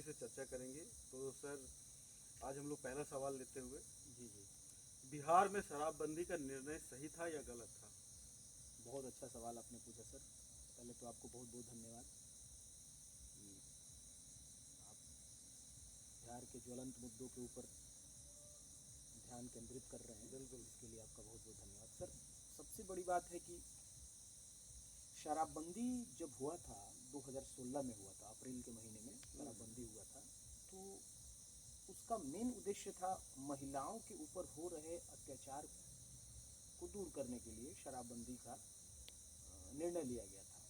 से चर्चा करेंगे। तो सर, आज हम लोग पहला सवाल लेते हुए, जी जी, बिहार में शराबबंदी का निर्णय सही था या गलत था? बहुत अच्छा सवाल आपने पूछा सर। पहले तो आपको बहुत बहुत धन्यवाद कि आप बिहार के ज्वलंत मुद्दों के ऊपर ध्यान केंद्रित कर रहे हैं। बिल्कुल। इसके लिए आपका बहुत बहुत धन्यवाद सर। सबसे बड़ी बात है कि शराबबंदी जब हुआ था 2016 में हुआ था, अप्रैल के महीने में शराबबंदी हुआ था, तो उसका मेन उद्देश्य था महिलाओं के ऊपर हो रहे अत्याचार को दूर करने के लिए शराबबंदी का निर्णय लिया गया था।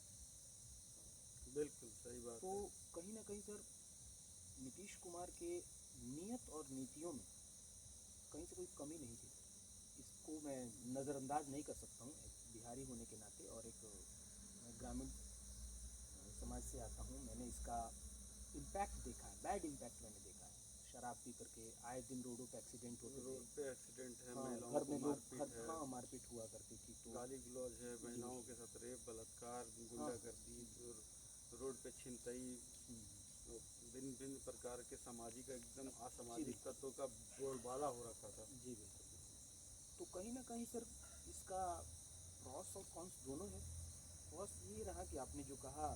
बिल्कुल सही बात तो है। कहीं ना कहीं सर, नीतीश कुमार के नियत और नीतियों में कहीं से कोई कमी नहीं थी। इसको मैं नज़रअंदाज नहीं कर सकता हूँ, एक बिहारी होने के नाते, और एक मैं ग्रामीण समाज से आता हूँ। मैंने इसका इम्पैक्ट देखा है, बैड इम्पैक्ट मैंने देखा है। शराब पी करके आए दिन रोडों पे एक्सीडेंट होते थे। रोड पे एक्सीडेंट है, हाँ, महिलाओं घर को में लोग मारपीट है, हाँ, मारपीट हुआ करती थी। तो गाली गलौज है, जी, महिलाओं के साथ रेप, बलात्कार, हाँ, गुंडागर्दी, रोड पे छिनतई, भिन्न भिन्न प्रकार के सामाजिक, एकदम जी असामाजिक बिल्कुल, तत्वों का बोलबाला हो रखा था। जी बिल्कुल बिल्कुल। तो कहीं ना कहीं सर, इसका प्रॉस और कॉन्स दोनों है। प्रॉस ये रहा कि आपने जो कहा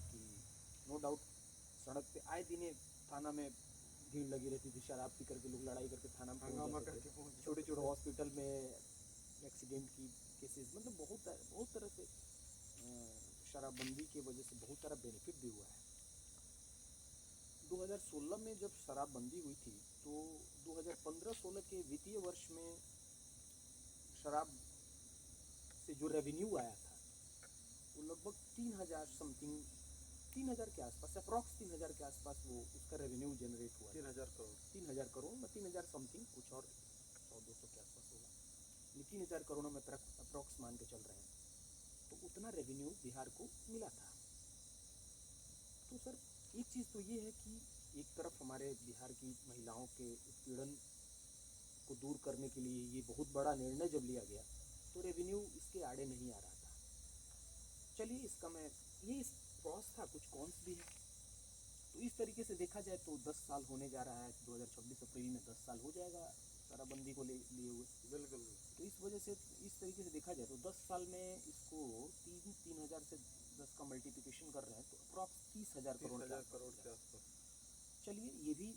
कि नो डाउट सड़क पे आए दिन थाना में भीड़ लगी रहती थी। शराब पी करके लोग लड़ाई करके थाना में पहुंच हंगामा जाते थे। करके पहुंच छोटे जाते छोटे थे। हॉस्पिटल में एक्सीडेंट की केसेस, मतलब बहुत बहुत तरह से शराबबंदी की वजह से बहुत सारा बेनिफिट भी हुआ है। 2016 में जब शराबबंदी हुई थी, तो 2015-16 के वित्तीय वर्ष में शराब से जो रेवेन्यू आया था वो लगभग 3,000 समथिंग, 3,000 के आसपास, अप्रॉक्स 3,000 के आसपास वो उसका रेवेन्यू जनरेट हुआ तीन था। हजार करोड़ 3,000 करोड़ में 3,000 समथिंग, कुछ और 100-200 के आसपास होगा, लेकिन 3,000 करोड़ में अप्रॉक्स मान के चल रहे हैं। तो उतना रेवेन्यू बिहार को मिला था। तो सर, एक चीज़ तो ये है कि एक तरफ हमारे बिहार की महिलाओं के उत्पीड़न को दूर करने के लिए ये बहुत बड़ा निर्णय जब लिया गया, तो रेवेन्यू इसके आड़े नहीं आ रहा था। चलिए, इसका मैं ये इस प्रॉस था, कुछ कॉन्स भी है। तो इस तरीके से देखा जाए तो 10 साल होने जा रहा है। 2026 अप्रैल में 10 साल हो जाएगा शराबबंदी को लिए हुए। बिल्कुल। तो इस वजह से, इस तरीके से देखा जाए तो 10 साल में इसको 3,000 से 10 का मल्टीप्लिकेशन कर रहे हैं तो अप्रॉक्स 30,000 तीस करोड़ के हजार आसपास करोड़ हो के जाएगा। आसपास। चलिए, ये भी,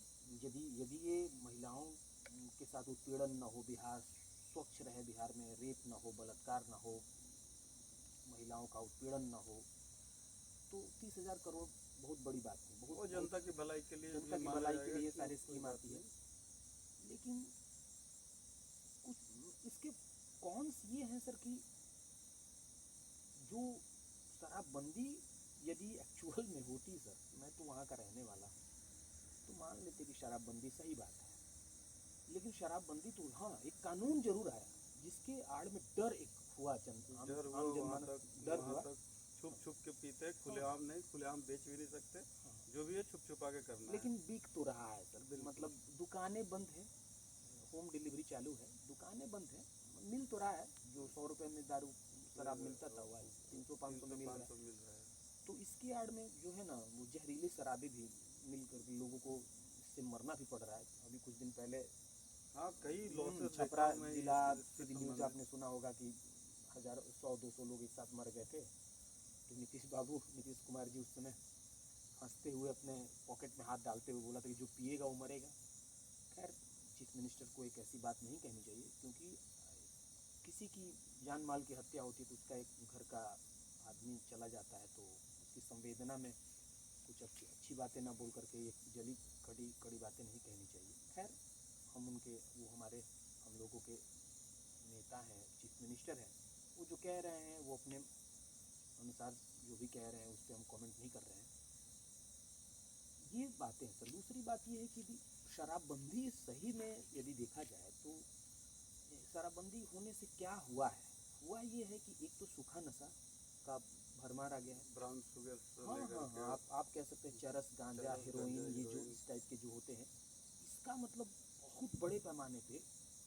यदि यदि ये महिलाओं के साथ उत्पीड़न ना हो, बिहार स्वच्छ रहे, बिहार में रेप ना हो, बलात्कार ना हो, महिलाओं का उत्पीड़न ना हो, तो 30,000 करोड़ बहुत बड़ी बात नहीं, वो बहुत जनता बहुत की भलाई के लिए जनता ये की माना भलाई के जाएगा लिए ये कि सारी कोई स्कीम बात आती है। नहीं। लेकिन कुछ इसके कॉन्स ये हैं सर कि जो शराबबंदी यदि एक्चुअल में होती सर, मैं तो वहाँ का रहने वाला हूँ, तो मान लेते कि शराबबंदी सही बात है। लेकिन शराबबंदी तो, हाँ, एक कानून जरूर आया जिसके आड़ में डर एक हुआ, डर हुआ आम वहाँ जनमानस तक, डर वहाँ हुआ। तक छुप छुप के पीते, हाँ, खुलेआम नहीं, खुलेआम बेच भी नहीं सकते। हाँ, जो भी है छुप छुपा के करना है। लेकिन बिक तो रहा है सर। बिल्कुल। मतलब दुकानें बंद है, होम डिलीवरी चालू है, दुकानें बंद है, मिल तो रहा है। जो 100 रुपए में दारू शराब मिलता था वो 300-500 में मिल रहा 300-500 है। मिल रहा है। तो इसकी आड़ में जो है ना, वो जहरीली शराबें भी मिल कर लोगों को इससे मरना भी पड़ रहा है। अभी कुछ दिन पहले हाँ, कई लॉसेस देखा छपरा हूँ मैं जिला इससे से भी न्यूज संबंधित। आपने सुना होगा कि 1,000, 100, 200 लोग एक साथ मर गए थे। तो नीतीश कुमार जी उस समय हंसते हुए अपने पॉकेट में हाथ डालते हुए बोला था कि जो पिएगा वो मरेगा। खैर, चीफ मिनिस्टर को एक ऐसी बात नहीं कहनी चाहिए, क्योंकि किसी की जान माल की हत्या होती है तो उसका एक घर का आदमी चला जाता है, तो उसकी संवेदना में कुछ अच्छी बातें ना बोल करके एक जली कड़ी कड़ी बातें नहीं कहनी चाहिए। खैर, हम उनके, वो हमारे, हम लोगों के नेता हैं, चीफ मिनिस्टर हैं, वो जो कह रहे हैं वो अपने अनुसार जो भी कह रहे हैं उस पर हम कमेंट नहीं कर रहे हैं। ये बातें हैं सर। दूसरी बात ये है कि शराबबंदी सही में यदि देखा जाए तो शराबबंदी होने से क्या हुआ है, हुआ ये है कि एक तो सूखा नशा का भरमार आ गया है। ब्राउन शुगर से हाँ लेकर हाँ के हाँ, आप कह सकते हैं चरस, गांजा, चरस, हेरोइन, गांजा, ये जो हीरोइन। इस टाइप के जो होते हैं, इसका मतलब बहुत बड़े पैमाने पे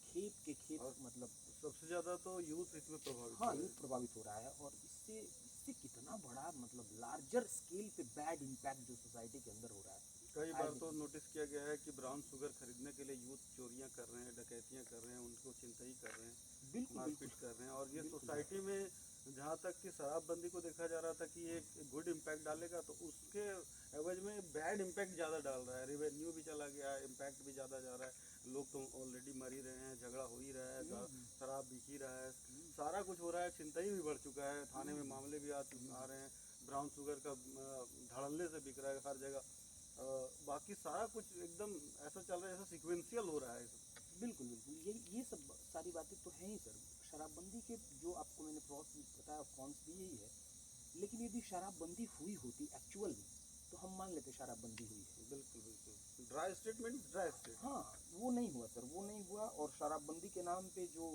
खेत के खेत, और मतलब सबसे ज़्यादा तो यूथ इसमें प्रभावित हाँ, हो रहे यूथ हैं। प्रभावित हो रहा है। और इससे इससे कितना बड़ा, मतलब लार्जर स्केल पे बैड इम्पैक्ट जो सोसाइटी के अंदर हो रहा है। कई बार नहीं तो करते। नोटिस किया गया है कि ब्राउन शुगर खरीदने के लिए यूथ चोरियां कर रहे हैं, डकैतियां कर रहे हैं, उनको छिनतई कर रहे हैं, बिल्कुल बिल्कुल मारपीट कर रहे हैं। और ये बिल्कुल सोसाइटी में जहाँ तक कि शराबबंदी को देखा जा रहा था कि ये एक गुड इम्पैक्ट डालेगा, तो उसके एवज में बैड इम्पैक्ट ज़्यादा डाल रहा है। रेवेन्यू भी चला गया है, इम्पैक्ट भी ज़्यादा जा रहा है, लोग तो ऑलरेडी मर ही रहे हैं, झगड़ा हो ही रहा है, शराब बिक ही रहा है, सारा कुछ हो रहा है, छिनतई भी बढ़ चुका है, थाने में मामले भी आ रहे हैं, ब्राउन शुगर का धड़ल्ले से बिक रहा है हर जगह। बाकी सारा कुछ एकदम ऐसा चल रहा है जैसा सिक्वेंशियल हो रहा है सब। बिल्कुल बिल्कुल ये सब सारी बातें तो हैं ही सर। शराबबंदी के जो आपको मैंने प्रॉस बताया, कॉन्स भी यही है। लेकिन यदि शराबबंदी हुई होती एक्चुअल में, तो हम मान लेते शराबबंदी हुई है। बिल्कुल बिल्कुल, ड्राई स्टेटमेंट ड्राई स्टेट। हाँ, वो नहीं हुआ सर, वो नहीं हुआ। और शराबबंदी के नाम पे जो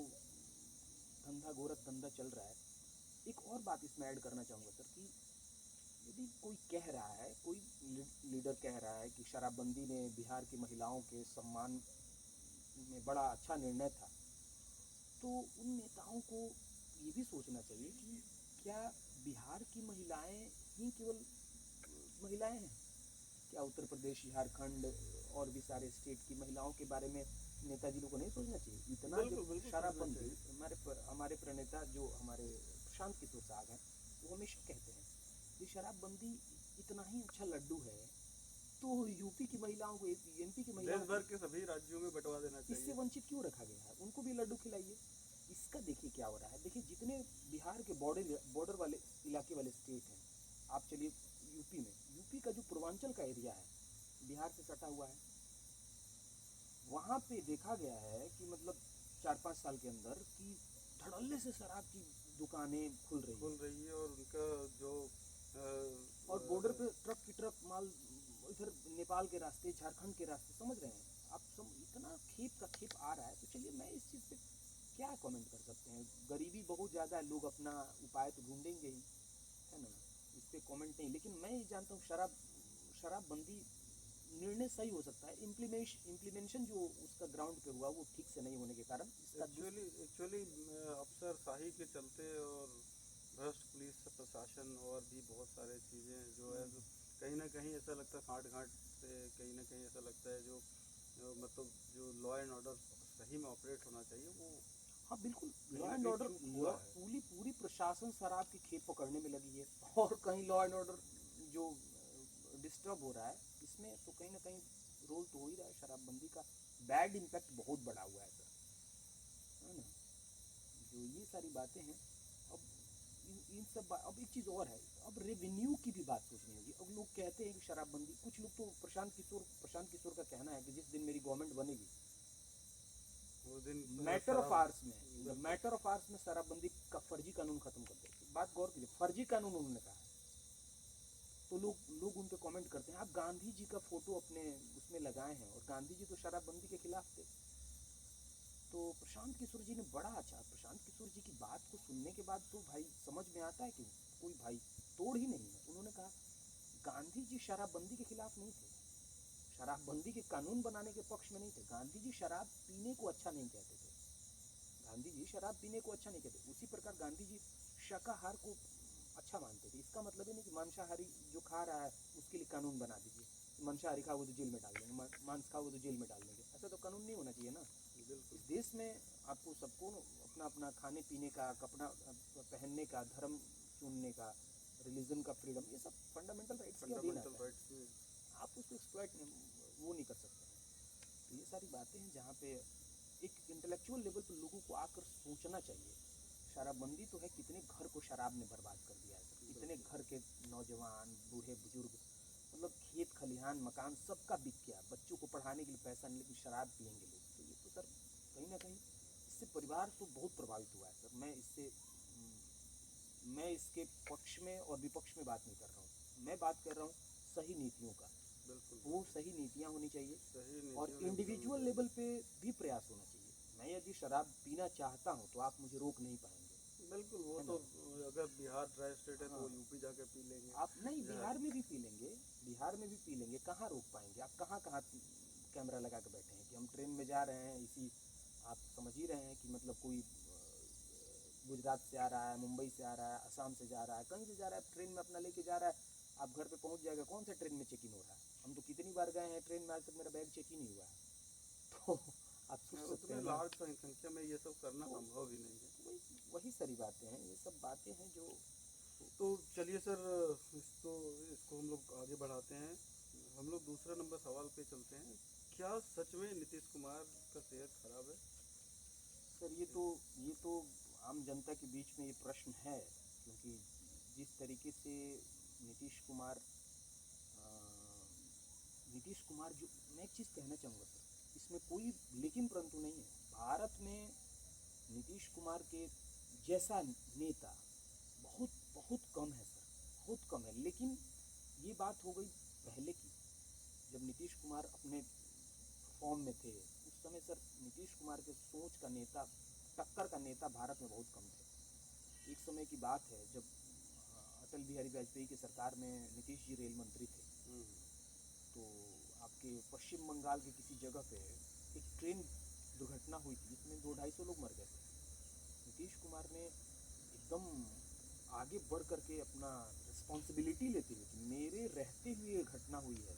धंधा गोरख धंधा चल रहा है, एक और बात इसमें ऐड करना चाहूँगा सर कि यदि कोई कह रहा है, कोई लीडर कह रहा है कि शराबबंदी ने बिहार की महिलाओं के सम्मान में बड़ा अच्छा निर्णय था, तो उन नेताओं को ये भी सोचना चाहिए कि क्या बिहार की महिलाएं ही केवल महिलाएं हैं? क्या उत्तर प्रदेश, झारखंड और भी सारे स्टेट की महिलाओं के बारे में नेताजी लोग को नहीं सोचना चाहिए? इतना बिल्कुल जब बिल्कुल शराबबंदी, हमारे प्रणेता जो हमारे प्रशांत किशोर साहब हैं, वो हमेशा कहते हैं कि शराबबंदी इतना ही अच्छा लड्डू है, तो यूपी की महिलाओं को, एमपी की देश महिलाओं भर को के सभी राज्यों में बंटवा देना इससे चाहिए। वंचित क्यों रखा गया है? उनको भी लड्डू खिलाइए। इसका देखिए क्या हो रहा है। देखिए जितने बिहार के बॉर्डर वाले इलाके वाले स्टेट हैं, आप चलिए यूपी में, यूपी का जो पूर्वांचल का एरिया है, बिहार से सटा हुआ है, वहाँ पे देखा गया है कि मतलब 4-5 साल के अंदर कि धड़ल्ले से शराब की दुकानें खुल रही है। और उनका जो और बॉर्डर पे ट्रक की ट्रक माल इधर नेपाल के रास्ते, झारखंड के रास्ते, समझ रहे हैं आप, इतना खेप का खेप आ रहा है। तो चलिए, मैं इस चीज़ पे क्या कमेंट कर सकते हैं? गरीबी बहुत ज़्यादा है, लोग अपना उपाय तो ढूंढेंगे ही, है ना, इस पे कमेंट नहीं। लेकिन मैं ये जानता हूँ शराबबंदी निर्णय सही हो सकता है, इम्प्लीमेंशन जो उसका ग्राउंड पे हुआ वो ठीक से नहीं होने के कारण इसका एक्चुअली अफसर शाही के चलते और भ्रष्ट पुलिस प्रशासन और भी बहुत सारे चीज़ें जो है, जो कहीं ना कहीं ऐसा लगता है साठ घाट से, कहीं ना कहीं ऐसा लगता है जो मतलब जो लॉ एंड ऑर्डर सही में ऑपरेट होना चाहिए वो हाँ बिल्कुल, कहीं लॉ ना एंड कहीं ऑर्डर, चूक हुआ है। पूरी प्रशासन शराब की खेप पकड़ने में लगी है, और कहीं लॉ एंड ऑर्डर जो डिस्टर्ब हो रहा है, इसमें तो कहीं ना कहीं रोल तो हो ही रहा है शराबबंदी का। बैड इम्पैक्ट बहुत बड़ा हुआ है सर, है ना। जो ये सारी बातें हैं, अब इन सब अब एक चीज़ और है, अब रेवेन्यू की भी बात सोचनी होगी। अब लोग कहते हैं कि शराबबंदी, कुछ लोग तो प्रशांत किशोर का कहना है कि जिस दिन मेरी गवर्नमेंट बनेगी, वो दिन मैटर ऑफ आवर्स में, बिल्कुल। मैटर ऑफ आवर्स में शराबबंदी का फर्जी कानून खत्म कर देगी। बात गौर कीजिए, फर्जी कानून उन्होंने कहा है। तो लोग उन पे कमेंट करते हैं, आप गांधी जी का फोटो अपने उसमें लगाए हैं, और गांधी जी तो शराबबंदी के खिलाफ थे। तो प्रशांत किशोर जी ने बड़ा अच्छा, प्रशांत किशोर जी की बात को सुनने के बाद तो भाई समझ में आता है कि कोई भाई तोड़ ही नहीं है। उन्होंने कहा गांधी जी शराबबंदी के खिलाफ नहीं थे, शराबबंदी के कानून बनाने के पक्ष में नहीं थे। गांधी जी शराब पीने को अच्छा नहीं कहते थे, गांधी जी शराब पीने को अच्छा नहीं कहते। उसी प्रकार गांधी जी शाकाहार को अच्छा मानते थे। इसका मतलब ये नहीं कि मांसाहारी जो खा रहा है उसके लिए कानून बना दीजिए, मांसाहारी खाओगे तो जेल में डाल देंगे, मांस खाओगे तो जेल में डाल देंगे। ऐसा तो कानून नहीं होना चाहिए ना। बिल्कुल इस देश में आपको सबको अपना अपना खाने पीने का, कपड़ा पहनने का, धर्म चुनने का, रिलीजन का फ्रीडम, ये सब फंडामेंटल राइट्स के अधीन फंडामेंटल आता है। राइट्स में। आप उसको एक्सप्लॉइट वो नहीं कर सकते हैं। तो ये सारी बातें हैं जहाँ पे एक इंटेलेक्चुअल लेवल पर लोगों को आकर सोचना चाहिए। शराबबंदी तो है, कितने घर को शराब ने बर्बाद कर दिया है, इतने घर के नौजवान, बूढ़े बुजुर्ग, मतलब खेत खलिहान मकान सबका बिक गया, बच्चों को पढ़ाने के लिए पैसा नहीं, लेकिन शराब पियेंगे लोग। तो ये तो सर कहीं ना कहीं इससे परिवार तो बहुत प्रभावित हुआ है सर। मैं इसके पक्ष में और विपक्ष में बात नहीं कर रहा हूँ, मैं बात कर रहा हूँ सही नीतियों का। बिल्कुल वो सही नीतियाँ होनी चाहिए, सही और नीतियों इंडिविजुअल लेवल पे भी प्रयास होना चाहिए। मैं यदि शराब पीना चाहता हूँ तो आप मुझे रोक नहीं पाएंगे, बिल्कुल। वो है तो ना। अगर बिहार ड्राई स्टेट है तो वो हाँ, यूपी जाके पी लेंगे। आप नहीं, जहाँ बिहार में भी पी लेंगे, बिहार में भी पी लेंगे, कहाँ रोक पाएंगे? आप कहाँ कहाँ कैमरा लगा के बैठे हैं कि हम ट्रेन में जा रहे हैं, इसी आप समझ ही रहे हैं कि मतलब कोई गुजरात से आ रहा है, मुंबई से आ रहा है, असम से जा रहा है, कहीं से जा रहा है, ट्रेन में अपना लेके जा रहा है, आप घर पे पहुंच जाएगा, कौन सा ट्रेन में चेक इन हो रहा है? हम तो कितनी बार गए हैं ट्रेन में, आज तक मेरा बैग चेक ही नहीं हुआ है। तो आप सोच सकते उतने हैं ना। लार्ज संख्या में ये सब करना तो संभव ही नहीं है। वही सारी बातें हैं, ये सब बातें हैं जो तो चलिए सर, इसको हम लोग आगे बढ़ाते हैं। हम लोग दूसरा नंबर सवाल पे चलते हैं। क्या सच में नीतीश कुमार का सेहत खराब है? सर ये तो आम जनता के बीच में ये प्रश्न है, क्योंकि जिस तरीके से नीतीश कुमार अ, नीतीश कुमार जो, मैं एक चीज़ कहना चाहूँगा सर, इसमें कोई लेकिन परंतु नहीं है। भारत में नीतीश कुमार के जैसा नेता बहुत बहुत कम है सर, बहुत कम है। लेकिन ये बात हो गई पहले की, जब नीतीश कुमार अपने फॉर्म में थे उस समय सर नीतीश कुमार के सोच का नेता, टक्कर का नेता भारत में बहुत कम थे। एक समय की बात है जब अटल बिहारी वाजपेयी की सरकार में नीतीश जी रेल मंत्री थे, तो आपके पश्चिम बंगाल के किसी जगह पे एक ट्रेन दुर्घटना हुई थी जिसमें 200-250 लोग मर गए थे। नीतीश कुमार ने एकदम आगे बढ़ करके अपना रिस्पॉन्सिबिलिटी लेते हुए कि मेरे रहते हुए ये घटना हुई है,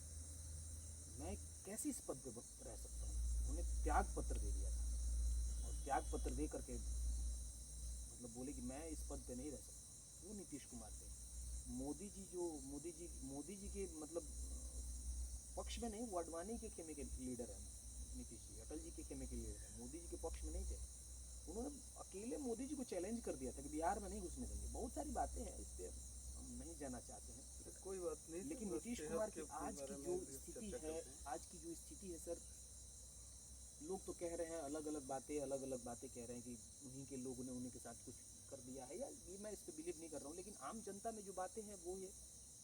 मैं कैसे इस पद पे रह सकता हूँ, उन्होंने त्याग पत्र दे दिया था। और त्याग पत्र दे करके मतलब बोले कि मैं इस पद पे नहीं रह सकता। वो नीतीश कुमार थे। मोदी जी के मतलब पक्ष में नहीं, वो अडवाणी के खेमे के लीडर हैं नीतीश जी, अटल जी के खेमे के लीडर हैं, मोदी जी के पक्ष में नहीं थे। उन्होंने अकेले मोदी जी को चैलेंज कर दिया था कि बिहार में नहीं घुसने देंगे। बहुत सारी बातें हैं, इस पर हम नहीं जाना चाहते हैं, कोई बात नहीं। लेकिन बस नीतीश सेहत कुमार के की आज बारे की में जो भी स्थिति चर्चा है, करते हैं। आज की जो स्थिति है सर, लोग तो कह रहे हैं अलग अलग बातें कह रहे हैं कि उन्हीं के लोगों ने उन्हीं के साथ कुछ कर दिया है, या ये मैं इस पर बिलीव नहीं कर रहा हूँ। लेकिन आम जनता में जो बातें हैं वो ये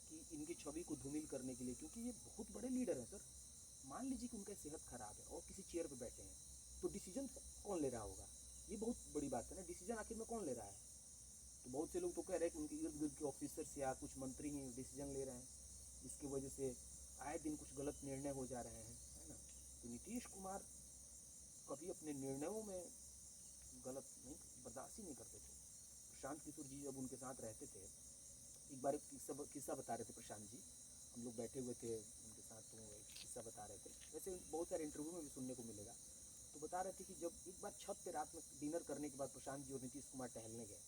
कि इनकी छवि को धूमिल करने के लिए, क्योंकि ये बहुत बड़े लीडर हैं सर। मान लीजिए कि उनका सेहत खराब है और किसी चेयर पे बैठे हैं, तो डिसीजन कौन ले रहा होगा? ये बहुत बड़ी बात है ना, डिसीजन आखिर में कौन ले रहा है? तो बहुत से लोग तो कह रहे हैं कि उनके इर्द गिर्द के ऑफिसर्स या कुछ मंत्री ही डिसीजन ले रहे हैं, जिसकी वजह से आए दिन कुछ गलत निर्णय हो जा रहे हैं, है ना। तो नीतीश कुमार कभी अपने निर्णयों में गलत नहीं, बर्दाश्त ही नहीं करते थे। प्रशांत किशोर जी जब उनके साथ रहते थे, एक बार एक किस्सा बता रहे थे प्रशांत जी, हम लोग बैठे हुए थे उनके साथ, तो एक किस्सा बता रहे थे, वैसे बहुत सारे इंटरव्यू में भी सुनने को मिलेगा। तो बता रहे थे कि जब एक बार छत पे रात में डिनर करने के बाद प्रशांत जी और नीतीश कुमार टहलने गए,